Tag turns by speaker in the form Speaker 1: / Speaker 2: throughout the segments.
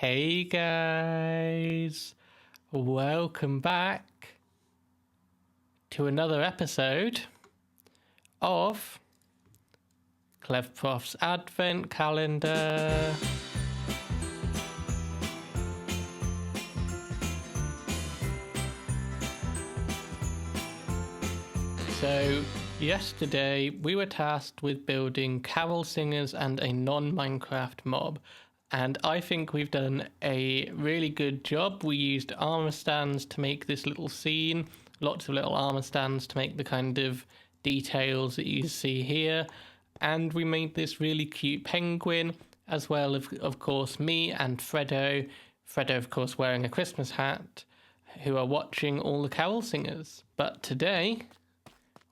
Speaker 1: Hey guys, welcome back to another episode of Clevprof's Advent Calendar. So yesterday we were tasked with building carol singers and a non-Minecraft mob. And I think we've done a really good job. We used armor stands to make this little scene. Lots of little armor stands to make the kind of details that you see here. And we made this really cute penguin, as well as, of course, me and Fredo. Fredo, of course, wearing a Christmas hat, who are watching all the carol singers. But today,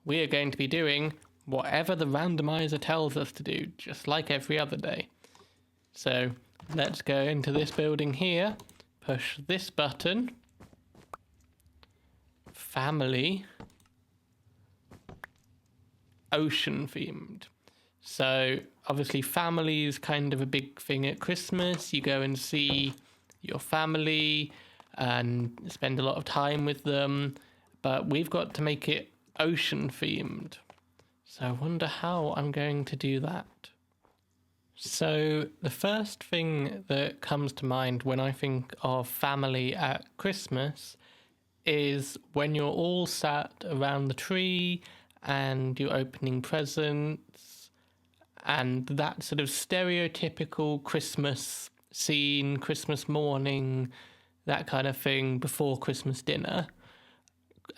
Speaker 1: we are going to be doing whatever the randomizer tells us to do, just like every other day. So let's go into this building here, push this button, family, ocean themed. So obviously family is kind of a big thing at Christmas. You go and see your family and spend a lot of time with them, but we've got to make it ocean themed. So I wonder how I'm going to do that. So the first thing that comes to mind when I think of family at Christmas is when you're all sat around the tree and you're opening presents and that sort of stereotypical Christmas scene, Christmas morning, that kind of thing before Christmas dinner.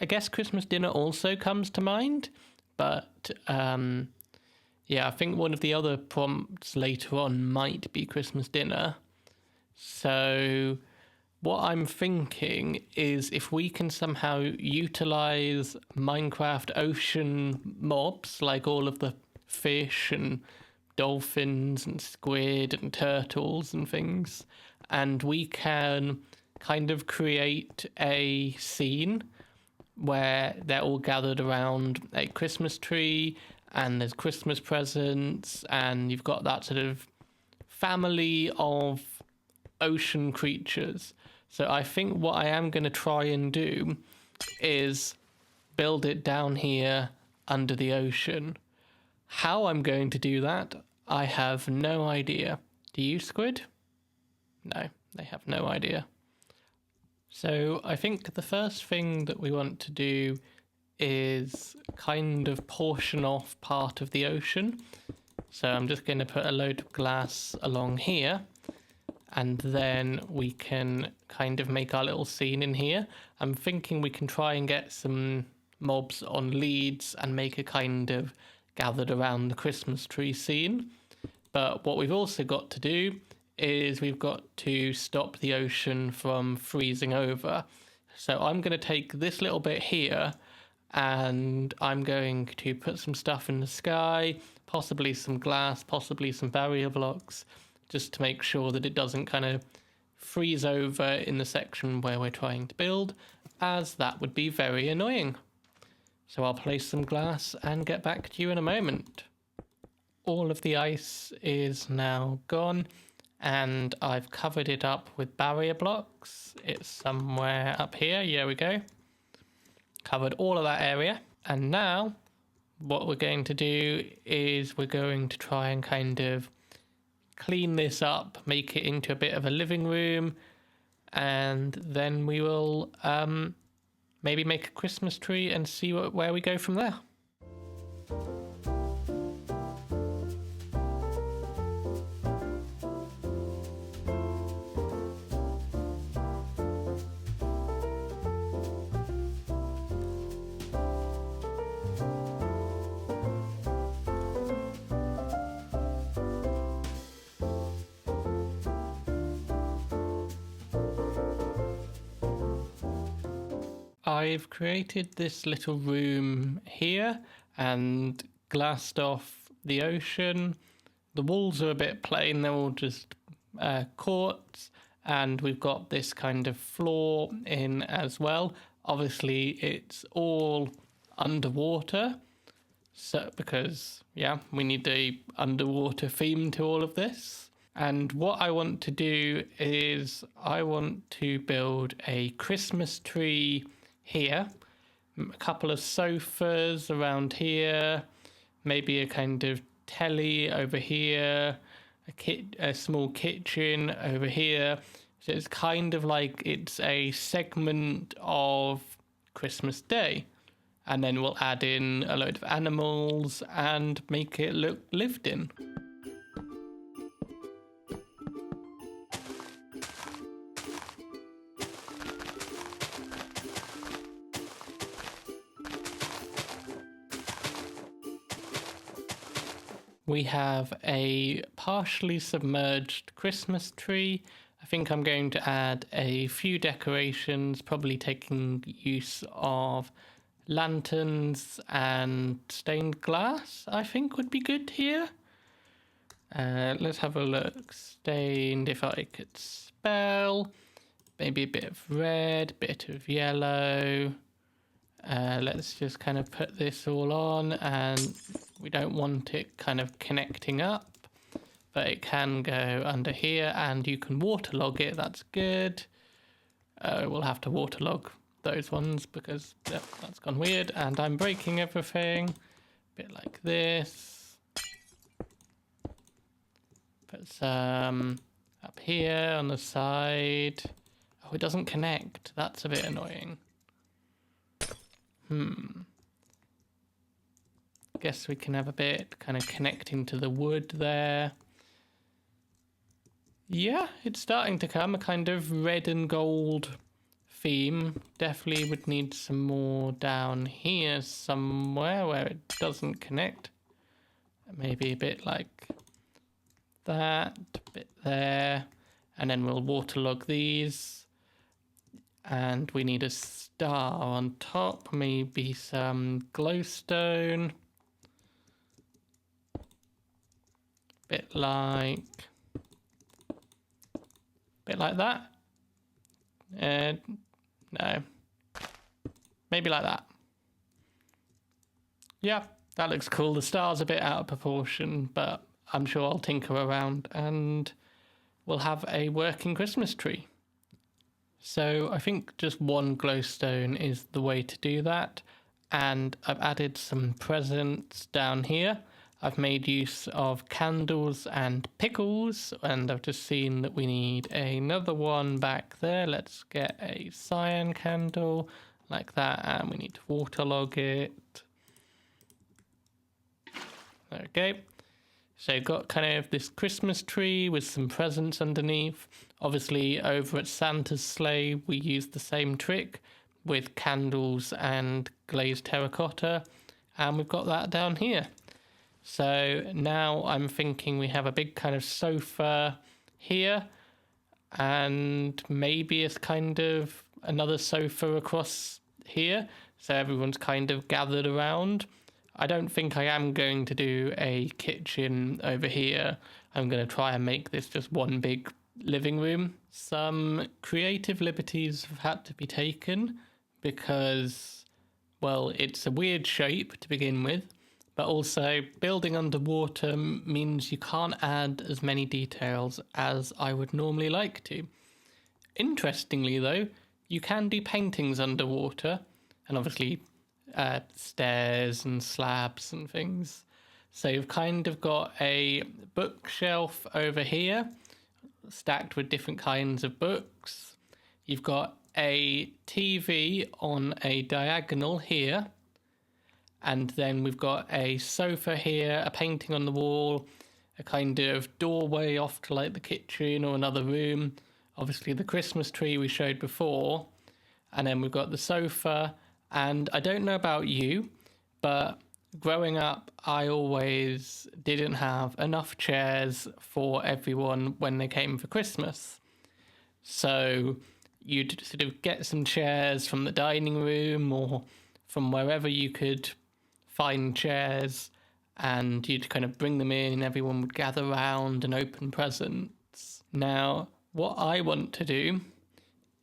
Speaker 1: I guess Christmas dinner also comes to mind, but yeah, I think one of the other prompts later on might be Christmas dinner. So what I'm thinking is if we can somehow utilize Minecraft ocean mobs, like all of the fish and dolphins and squid and turtles and things, and we can kind of create a scene where they're all gathered around a Christmas tree and there's Christmas presents and you've got that sort of family of ocean creatures. So I think what I am going to try and do is build it down here under the ocean. How I'm going to do that, I have no idea. Do you, Squid? No, they have no idea. So I think the first thing that we want to do is kind of portion off part of the ocean. So I'm just going to put a load of glass along here and then we can kind of make our little scene in here. I'm thinking we can try and get some mobs on leads and make a kind of gathered around the Christmas tree scene. But what we've also got to do is we've got to stop the ocean from freezing over. So I'm going to take this little bit here and I'm going to put some stuff in the sky, possibly some glass, possibly some barrier blocks, just to make sure that it doesn't kind of freeze over in the section where we're trying to build, as that would be very annoying. So I'll place some glass and get back to you in a moment. All of the ice is now gone and I've covered it up with barrier blocks. It's somewhere up here. Here we go. Covered all of that area. And now what we're going to do is we're going to try and kind of clean this up, make it into a bit of a living room, and then we will maybe make a Christmas tree and see where we go from there. I've created this little room here and glassed off the ocean. The walls are a bit plain, they're all just quartz, and we've got this kind of floor in as well. Obviously it's all underwater, so because yeah, we need the underwater theme to all of this. And what I want to do is I want to build a Christmas tree here, a couple of sofas around here, maybe a kind of telly over here, a small kitchen over here. So it's kind of like it's a segment of Christmas Day. And then we'll add in a load of animals and make it look lived in. We have a partially submerged Christmas tree. I think I'm going to add a few decorations, probably taking use of lanterns and stained glass, I think would be good here. Let's have a look. Stained, if I could spell. Maybe a bit of red, bit of yellow. Let's just kind of put this all on, and we don't want it kind of connecting up, but it can go under here and you can waterlog it. That's good. We'll have to waterlog those ones because that's gone weird, and I'm breaking everything. A bit like this. Put some up here on the side. Oh, it doesn't connect. That's a bit annoying. Guess we can have a bit kind of connecting to the wood there. Yeah, it's starting to come a kind of red and gold theme. Definitely would need some more down here somewhere where it doesn't connect. Maybe a bit like that, a bit there, and then we'll waterlog these. And we need a star on top, maybe some glowstone. Bit like that. No. Maybe like that. Yeah, that looks cool. The star's a bit out of proportion, but I'm sure I'll tinker around and we'll have a working Christmas tree. So I think just one glowstone is the way to do that. And I've added some presents down here. I've made use of candles and pickles, and I've just seen that we need another one back there. Let's get a cyan candle like that, and we need to waterlog it. Okay. So got kind of this Christmas tree with some presents underneath. Obviously over at Santa's sleigh we used the same trick with candles and glazed terracotta, and we've got that down here. So now I'm thinking we have a big kind of sofa here, and maybe it's kind of another sofa across here, so everyone's kind of gathered around. I don't think I am going to do a kitchen over here. I'm going to try and make this just one big living room. Some creative liberties have had to be taken because, well, it's a weird shape to begin with, but also building underwater means you can't add as many details as I would normally like to. Interestingly though, you can do paintings underwater, and obviously stairs and slabs and things. So you've kind of got a bookshelf over here stacked with different kinds of books. You've got a TV on a diagonal here, and then we've got a sofa here, a painting on the wall, a kind of doorway off to like the kitchen or another room, obviously the Christmas tree we showed before, and then we've got the sofa. And I don't know about you, but growing up, I always didn't have enough chairs for everyone when they came for Christmas. So you'd sort of get some chairs from the dining room or from wherever you could find chairs, and you'd kind of bring them in and everyone would gather around and open presents. Now, what I want to do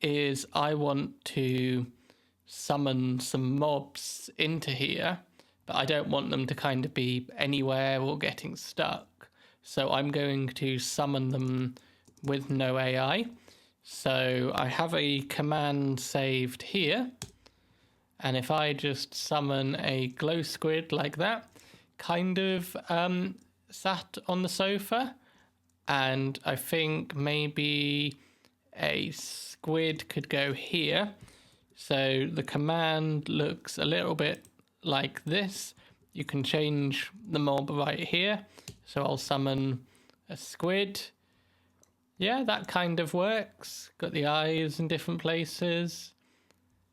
Speaker 1: is I want to summon some mobs into here, but I don't want them to kind of be anywhere or getting stuck. So I'm going to summon them with no AI. So I have a command saved here. And if I just summon a glow squid like that, kind of sat on the sofa, and I think maybe a squid could go here. So the command looks a little bit like this. You can change the mob right here. So I'll summon a squid. Yeah, that kind of works. Got the eyes in different places.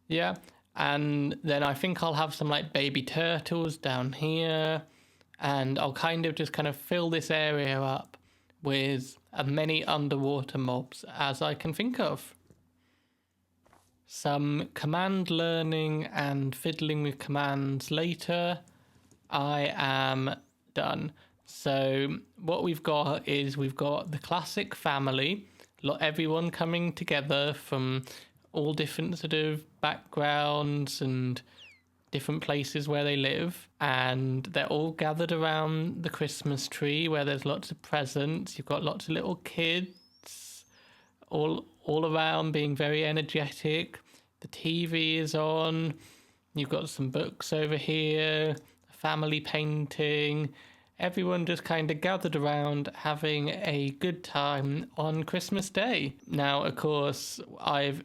Speaker 1: Yeah. And then I think I'll have some like baby turtles down here. And I'll kind of fill this area up with as many underwater mobs as I can think of. Some command learning and fiddling with commands later. I am done. So what we've got is we've got the classic family, everyone coming together from all different sort of backgrounds and different places where they live, and they're all gathered around the Christmas tree where there's lots of presents. You've got lots of little kids all around being very energetic. The TV is on. You've got some books over here, a family painting. Everyone just kind of gathered around having a good time on Christmas Day. Now, of course, I've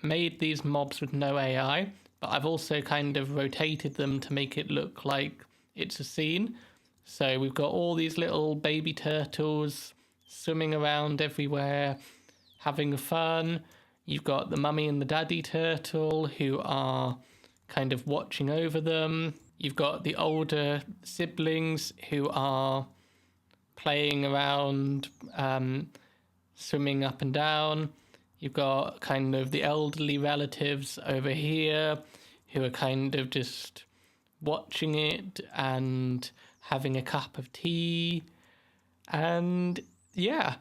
Speaker 1: made these mobs with no AI, but I've also kind of rotated them to make it look like it's a scene. So we've got all these little baby turtles swimming around everywhere, having fun. You've got the mummy and the daddy turtle who are kind of watching over them. You've got the older siblings who are playing around, swimming up and down. You've got kind of the elderly relatives over here who are kind of just watching it and having a cup of tea. And yeah,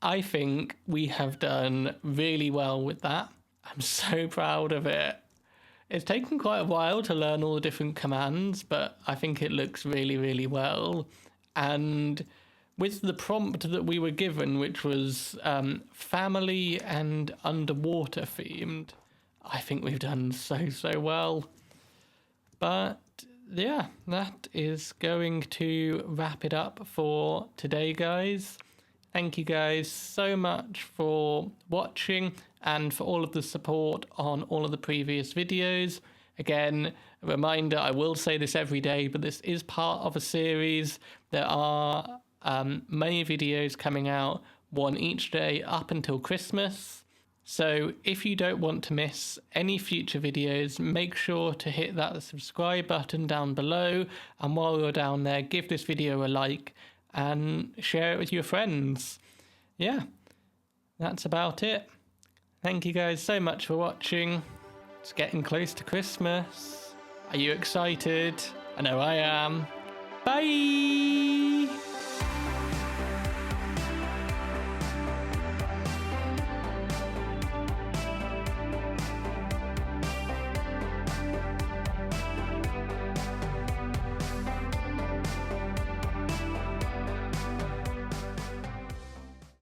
Speaker 1: I think we have done really well with that. I'm so proud of it. It's taken quite a while to learn all the different commands, but I think it looks really, really well. And with the prompt that we were given, which was family and underwater themed, I think we've done so well. But yeah, that is going to wrap it up for today, guys. Thank you guys so much for watching and for all of the support on all of the previous videos. Again, a reminder, I will say this every day, but this is part of a series. There are many videos coming out, one each day up until Christmas. So if you don't want to miss any future videos, make sure to hit that subscribe button down below. And while you're down there, give this video a like and share it with your friends. Yeah, that's about it. Thank you guys so much for watching. It's getting close to Christmas. Are you excited? I know I am. Bye!